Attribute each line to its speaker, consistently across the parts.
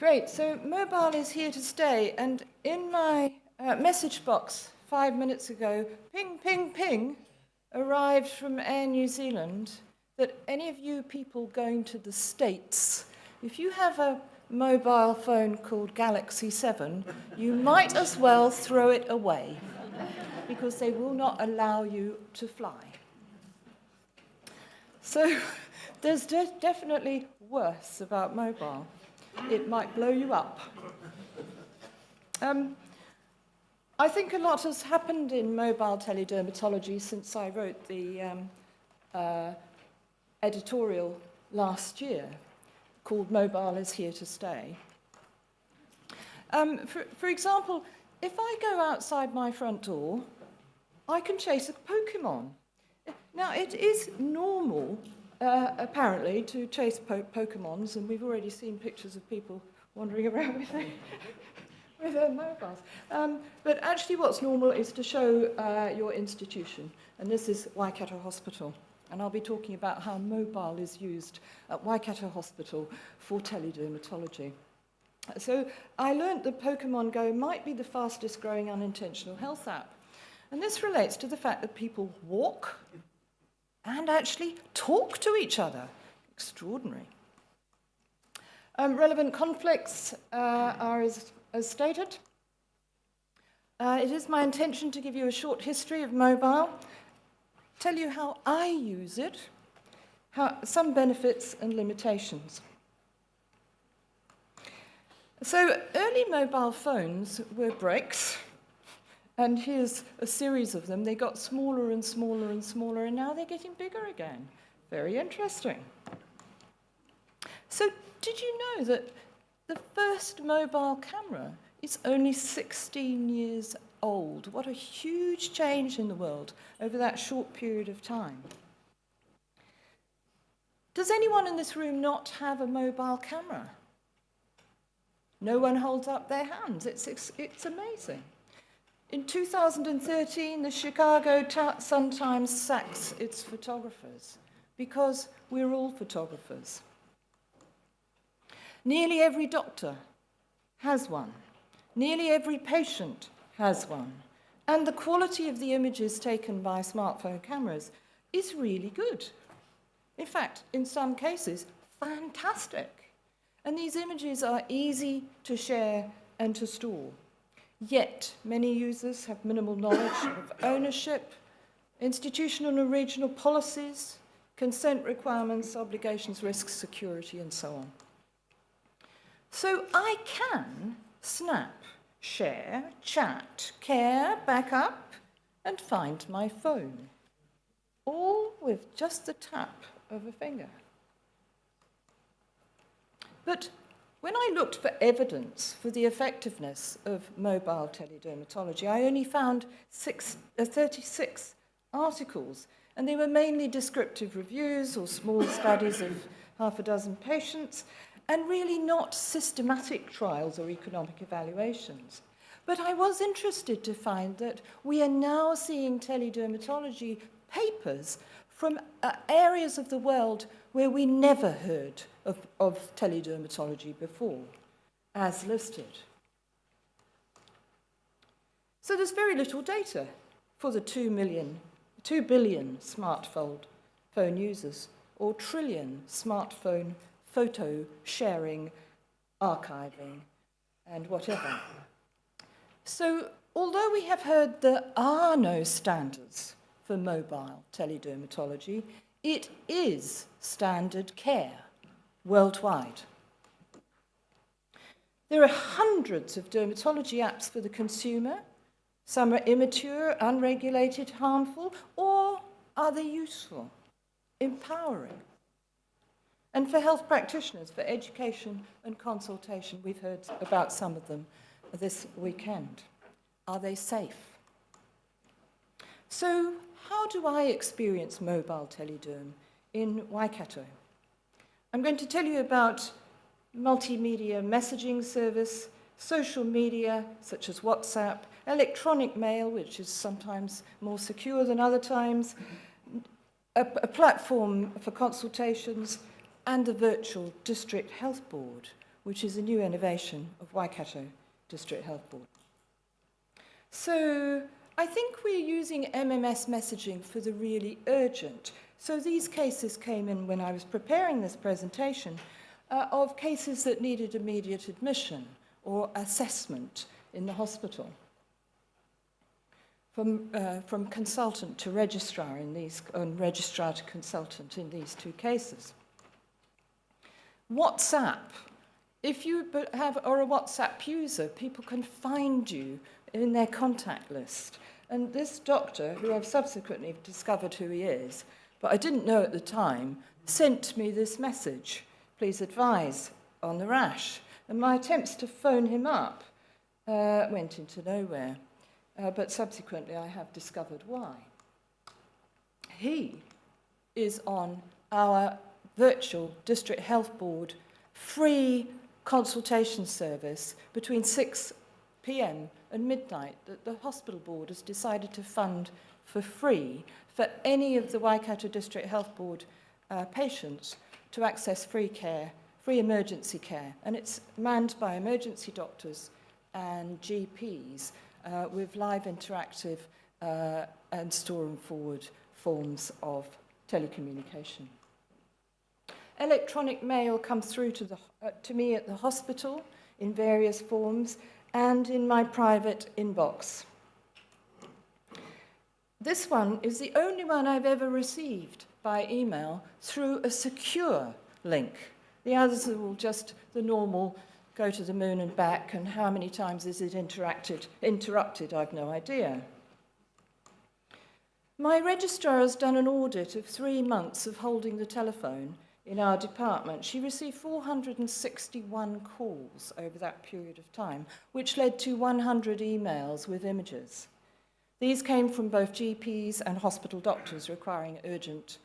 Speaker 1: Great, so mobile is here to stay, and in my message box 5 minutes ago, ping, ping, ping, arrived from Air New Zealand that any of you people going to the States, if you have a mobile phone called Galaxy 7, you might as well throw it away because they will not allow you to fly. So there's definitely worse about mobile. It might blow you up. I think a lot has happened in mobile teledermatology since I wrote the editorial last year called Mobile is Here to Stay. For example, if I go outside my front door, I can chase a Pokemon. Now, it is normal, apparently, to chase Pokemons, and we've already seen pictures of people wandering around with their mobiles. But actually what's normal is to show your institution, and this is Waikato Hospital. And I'll be talking about how mobile is used at Waikato Hospital for teledermatology. So I learnt that Pokemon Go might be the fastest growing unintentional health app. And this relates to the fact that people walk and actually talk to each other. Extraordinary. Relevant conflicts are as stated. It is my intention to give you a short history of mobile, tell you how I use it, some benefits and limitations. So early mobile phones were bricks, and here's a series of them. They got smaller and smaller and smaller, and now they're getting bigger again. Very interesting. So did you know that the first mobile camera is only 16 years old? What a huge change in the world over that short period of time. Does anyone in this room not have a mobile camera? No one holds up their hands. It's amazing. In 2013, the Chicago Sun-Times sacks its photographers because we're all photographers. Nearly every doctor has one. Nearly every patient has one. And the quality of the images taken by smartphone cameras is really good. In fact, in some cases, fantastic. And these images are easy to share and to store. Yet, many users have minimal knowledge of ownership, institutional and regional policies, consent requirements, obligations, risks, security, and so on. So I can snap, share, chat, care, back up, and find my phone, all with just the tap of a finger. But when I looked for evidence for the effectiveness of mobile teledermatology, I only found 36 articles, and they were mainly descriptive reviews or small studies of half a dozen patients, and really not systematic trials or economic evaluations. But I was interested to find that we are now seeing teledermatology papers from areas of the world where we never heard of teledermatology before, as listed. So there's very little data for the 2 billion smartphone users, or trillion smartphone photo sharing, archiving, and whatever. So although we have heard there are no standards for mobile teledermatology, it is standard care worldwide. There are hundreds of dermatology apps for the consumer. Some are immature, unregulated, harmful, or are they useful, empowering? And for health practitioners, for education and consultation, we've heard about some of them this weekend. Are they safe? So how do I experience mobile telederm in Waikato? I'm going to tell you about multimedia messaging service, social media such as WhatsApp, electronic mail, which is sometimes more secure than other times, a platform for consultations, and the virtual district health board, which is a new innovation of Waikato District Health Board. So I think we're using MMS messaging for the really urgent. So these cases came in when I was preparing this presentation of cases that needed immediate admission or assessment in the hospital. From consultant to registrar and registrar to consultant in these two cases. WhatsApp. If you are a WhatsApp user, people can find you in their contact list. And this doctor, who I've subsequently discovered who he is, but I didn't know at the time, sent me this message, please advise on the rash. And my attempts to phone him up went into nowhere. But subsequently I have discovered why. He is on our virtual District Health Board free consultation service between 6 p.m. and midnight that the hospital board has decided to fund for free for any of the Waikato District Health Board patients to access free care, free emergency care. And it's manned by emergency doctors and GPs with live interactive and store and forward forms of telecommunication. Electronic mail comes through to me at the hospital in various forms and in my private inbox. This one is the only one I've ever received by email through a secure link. The others are all just the normal go to the moon and back, and how many times is it interrupted, I've no idea. My registrar has done an audit of 3 months of holding the telephone in our department. She received 461 calls over that period of time, which led to 100 emails with images. These came from both GPs and hospital doctors requiring urgent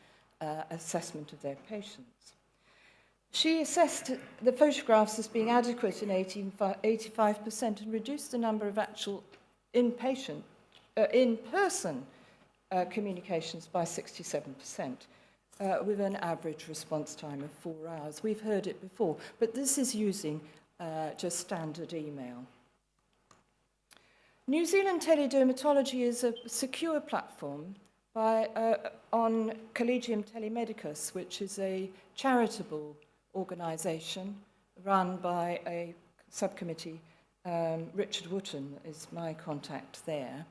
Speaker 1: assessment of their patients. She assessed the photographs as being adequate in 85% and reduced the number of actual in-person communications by 67%, with an average response time of 4 hours. We've heard it before, but this is using just standard email. New Zealand Teledermatology is a secure platform on Collegium Telemedicus, which is a charitable organisation run by a subcommittee. Richard Wooten is my contact there,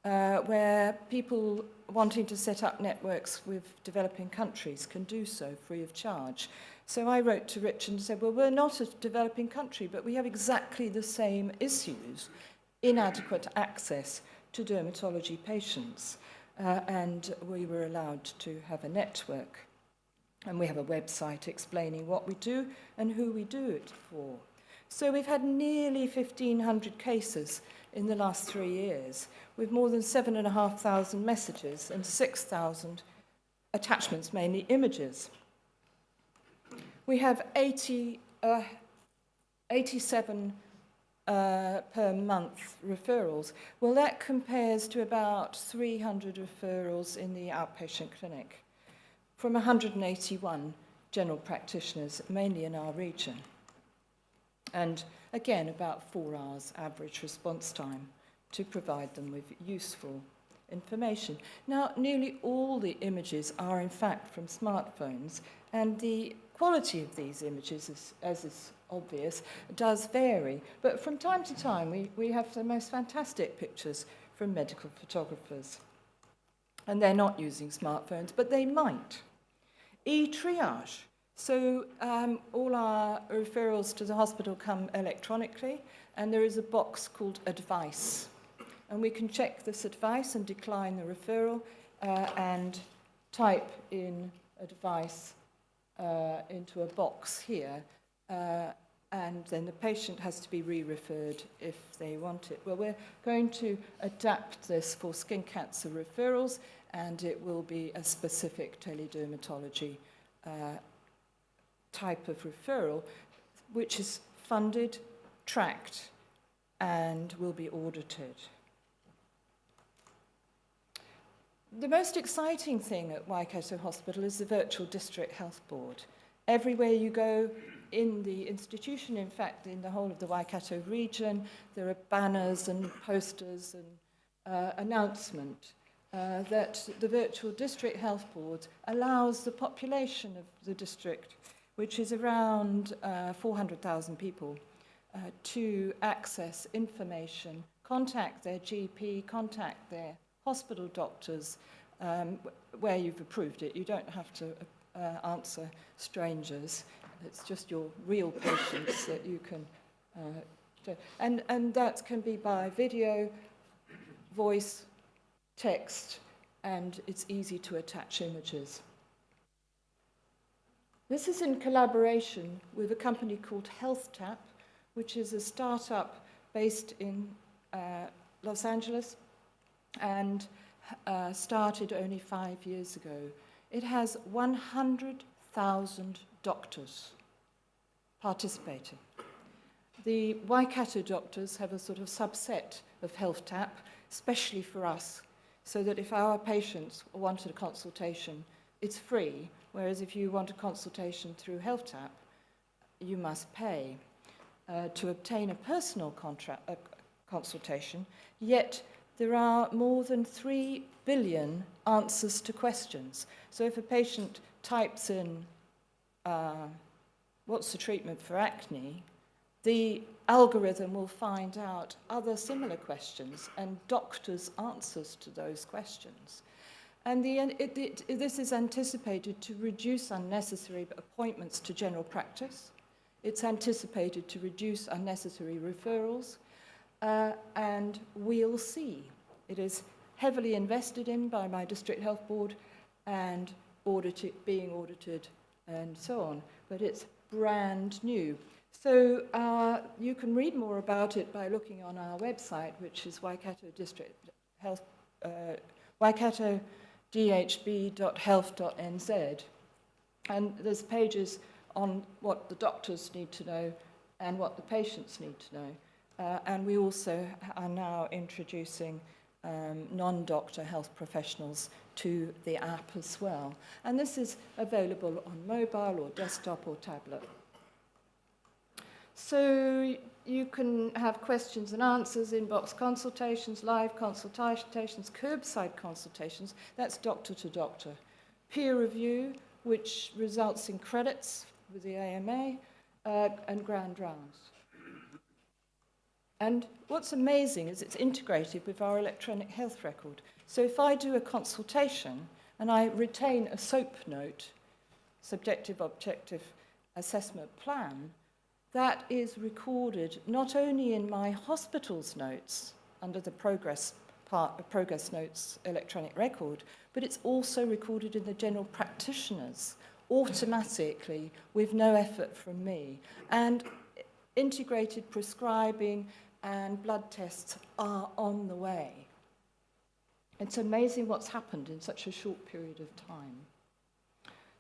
Speaker 1: where people wanting to set up networks with developing countries can do so free of charge. So I wrote to Richard and said, well, we're not a developing country, but we have exactly the same issues, inadequate access to dermatology patients, and we were allowed to have a network. And we have a website explaining what we do and who we do it for. So we've had nearly 1,500 cases in the last 3 years, with more than 7,500 messages and 6,000 attachments, mainly images. We have 87 per month referrals. Well, that compares to about 300 referrals in the outpatient clinic from 181 general practitioners, mainly in our region. And again, about 4 hours average response time to provide them with useful information. Now, nearly all the images are in fact from smartphones, and the quality of these images, as is obvious, does vary. But from time to time, we have the most fantastic pictures from medical photographers. And they're not using smartphones, but they might. E-triage. So all our referrals to the hospital come electronically, and there is a box called advice. And we can check this advice and decline the referral and type in advice into a box here, and then the patient has to be re-referred if they want it. Well, we're going to adapt this for skin cancer referrals, and it will be a specific teledermatology type of referral, which is funded, tracked, and will be audited. The most exciting thing at Waikato Hospital is the virtual District Health Board. Everywhere you go, in the institution, in fact, in the whole of the Waikato region, there are banners and posters and announcement that the virtual district health board allows the population of the district, which is around 400,000 people, to access information, contact their GP, contact their hospital doctors, where you've approved it. You don't have to answer strangers. It's just your real patients that you can do. And that can be by video, voice, text, and it's easy to attach images. This is in collaboration with a company called HealthTap, which is a startup based in Los Angeles and started only 5 years ago. It has 100,000 doctors participating. The Waikato doctors have a sort of subset of HealthTap, especially for us, so that if our patients wanted a consultation, it's free, whereas if you want a consultation through HealthTap, you must pay to obtain a personal consultation, yet there are more than 3 billion answers to questions. So if a patient types in, what's the treatment for acne, the algorithm will find out other similar questions and doctors' answers to those questions. And this is anticipated to reduce unnecessary appointments to general practice. It's anticipated to reduce unnecessary referrals, and we'll see. It is heavily invested in by my district health board and being audited and so on, but it's brand new. So you can read more about it by looking on our website, which is Waikato District Health, waikatodhb.health.nz. And there's pages on what the doctors need to know and what the patients need to know. And we also are now introducing non-doctor health professionals to the app as well. And this is available on mobile or desktop or tablet. So you can have questions and answers, inbox consultations, live consultations, curbside consultations, that's doctor to doctor. Peer review, which results in credits with the AMA, and grand rounds. And what's amazing is it's integrated with our electronic health record. So if I do a consultation and I retain a SOAP note, subjective objective assessment plan, that is recorded not only in my hospital's notes under the progress notes electronic record, but it's also recorded in the general practitioners automatically with no effort from me. And integrated prescribing and blood tests are on the way. It's amazing what's happened in such a short period of time.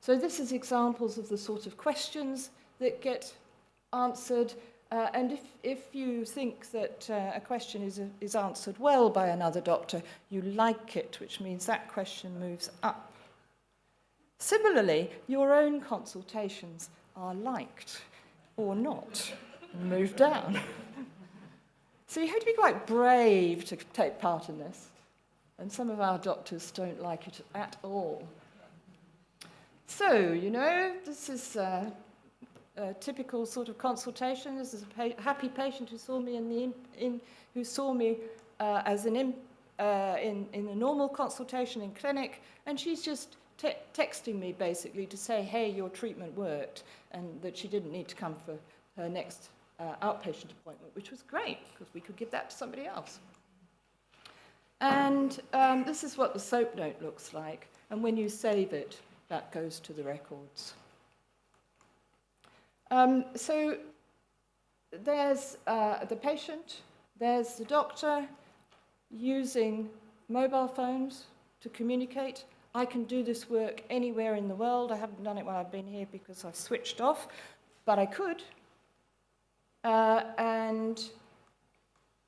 Speaker 1: So this is examples of the sort of questions that get answered, and if you think that a question is answered well by another doctor, you like it, which means that question moves up. Similarly, your own consultations are liked or not, move down. So you have to be quite brave to take part in this, and some of our doctors don't like it at all. So, you know, this is a typical sort of consultation. This is a happy patient who saw me in a normal consultation in clinic, and she's just texting me basically to say, hey, your treatment worked, and that she didn't need to come for her next outpatient appointment, which was great because we could give that to somebody else. And this is what the SOAP note looks like, and when you save it, that goes to the records. So there's the patient, there's the doctor using mobile phones to communicate. I can do this work anywhere in the world. I haven't done it while I've been here because I've switched off, but I could. And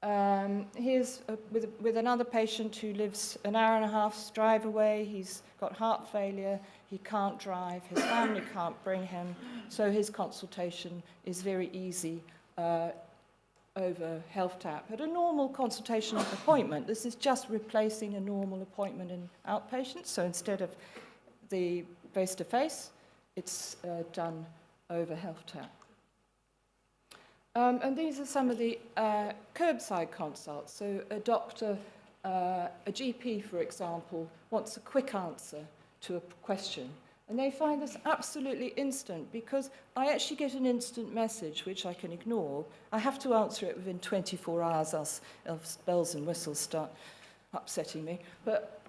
Speaker 1: Here's with another patient who lives an hour and a half's drive away. He's got heart failure, he can't drive, his family can't bring him, so his consultation is very easy over HealthTap. At a normal consultation appointment, this is just replacing a normal appointment in outpatients, so instead of the face-to-face, it's done over HealthTap. And these are some of the curbside consults. So a doctor, a GP, for example, wants a quick answer to a question. And they find this absolutely instant because I actually get an instant message, which I can ignore. I have to answer it within 24 hours, else bells and whistles start upsetting me. But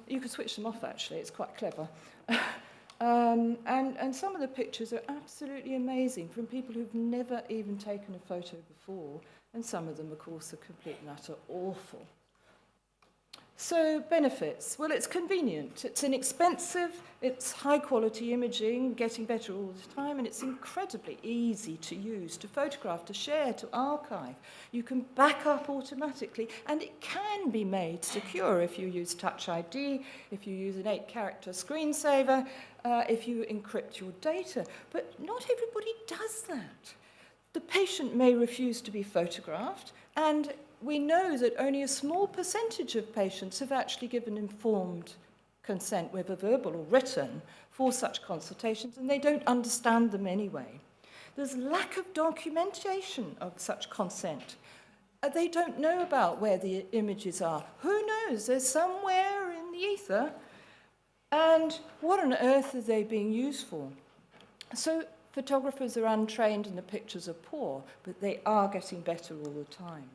Speaker 1: you can switch them off, actually. It's quite clever. And some of the pictures are absolutely amazing from people who've never even taken a photo before, and some of them, of course, are complete and utter awful. So benefits, well, it's convenient, it's inexpensive, it's high-quality imaging, getting better all the time, and it's incredibly easy to use, to photograph, to share, to archive. You can back up automatically, and it can be made secure if you use Touch ID, if you use an 8-character screensaver, if you encrypt your data. But not everybody does that. The patient may refuse to be photographed, and we know that only a small percentage of patients have actually given informed consent, whether verbal or written, for such consultations, and they don't understand them anyway. There's lack of documentation of such consent. They don't know about where the images are. Who knows? They're somewhere in the ether. And what on earth are they being used for? So photographers are untrained and the pictures are poor, but they are getting better all the time.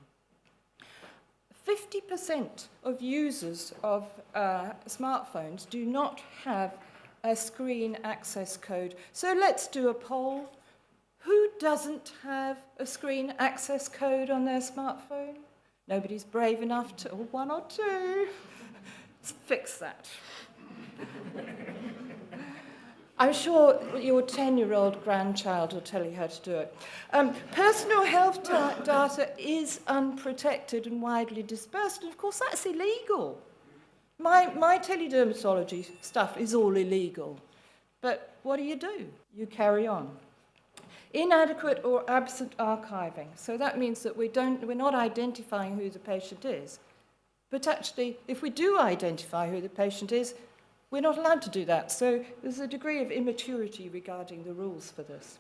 Speaker 1: 50% of users of smartphones do not have a screen access code. So let's do a poll. Who doesn't have a screen access code on their smartphone? Nobody's brave enough to, or one or two. Let's fix that. I'm sure your 10-year-old grandchild will tell you how to do it. Personal health data is unprotected and widely dispersed, and of course that's illegal. My teledermatology stuff is all illegal. But what do? You carry on. Inadequate or absent archiving. So that means that we're not identifying who the patient is. But actually, if we do identify who the patient is, we're not allowed to do that, so there's a degree of immaturity regarding the rules for this.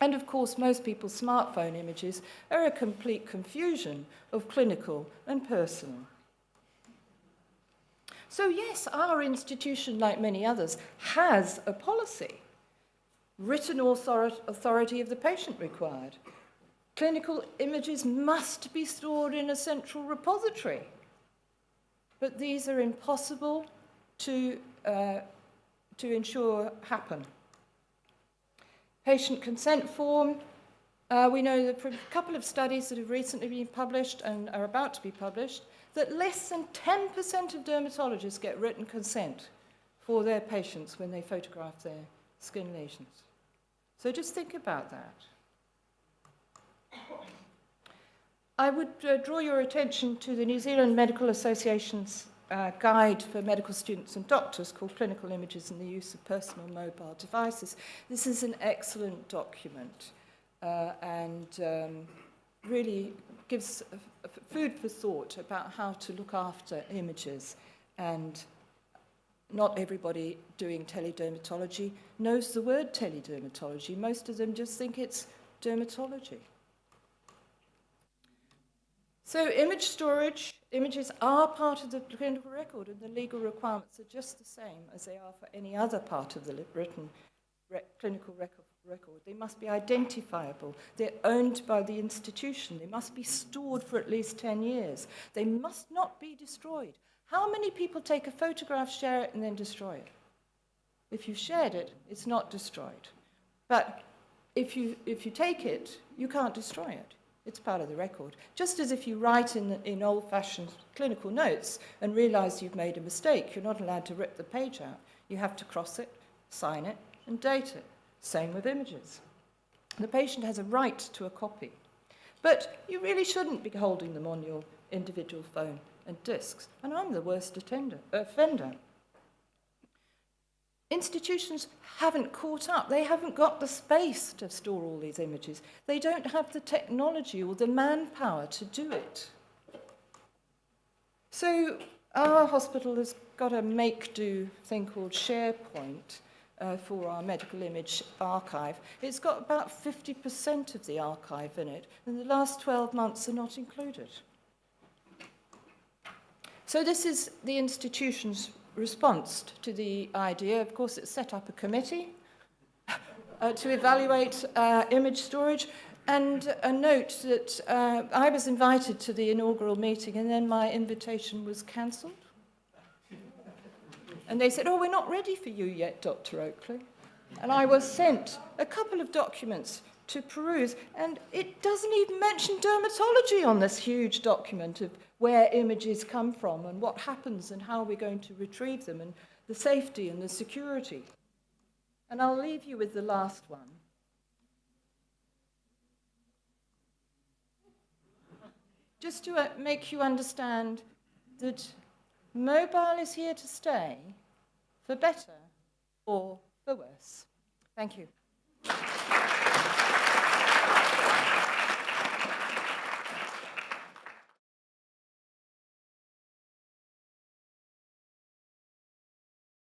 Speaker 1: And of course, most people's smartphone images are a complete confusion of clinical and personal. So yes, our institution, like many others, has a policy. Written authority of the patient required. Clinical images must be stored in a central repository. But these are impossible to ensure happen. Patient consent form. We know that from a couple of studies that have recently been published and are about to be published, that less than 10% of dermatologists get written consent for their patients when they photograph their skin lesions. So just think about that. I would draw your attention to the New Zealand Medical Association's guide for medical students and doctors called Clinical Images and the Use of Personal Mobile Devices. This is an excellent document and really gives food for thought about how to look after images. And not everybody doing teledermatology knows the word teledermatology. Most of them just think it's dermatology. So image storage, images are part of the clinical record, and the legal requirements are just the same as they are for any other part of the written clinical record. They must be identifiable. They're owned by the institution. They must be stored for at least 10 years. They must not be destroyed. How many people take a photograph, share it, and then destroy it? If you've shared it, it's not destroyed. But if you take it, you can't destroy it. It's part of the record. Just as if you write in old-fashioned clinical notes and realize you've made a mistake, you're not allowed to rip the page out. You have to cross it, sign it, and date it. Same with images. The patient has a right to a copy. But you really shouldn't be holding them on your individual phone and discs. And I'm the worst offender. Institutions haven't caught up. They haven't got the space to store all these images. They don't have the technology or the manpower to do it. So our hospital has got a make-do thing called SharePoint for our medical image archive. It's got about 50% of the archive in it, and the last 12 months are not included. So this is the institution's response to the idea. Of course, it set up a committee to evaluate image storage. And a note that I was invited to the inaugural meeting, and then my invitation was cancelled. And they said, "Oh, we're not ready for you yet, Dr. Oakley." And I was sent a couple of documents to peruse, and it doesn't even mention dermatology on this huge document of where images come from and what happens and how we're going to retrieve them and the safety and the security. And I'll leave you with the last one. Just to make you understand that mobile is here to stay, for better or for worse. Thank you.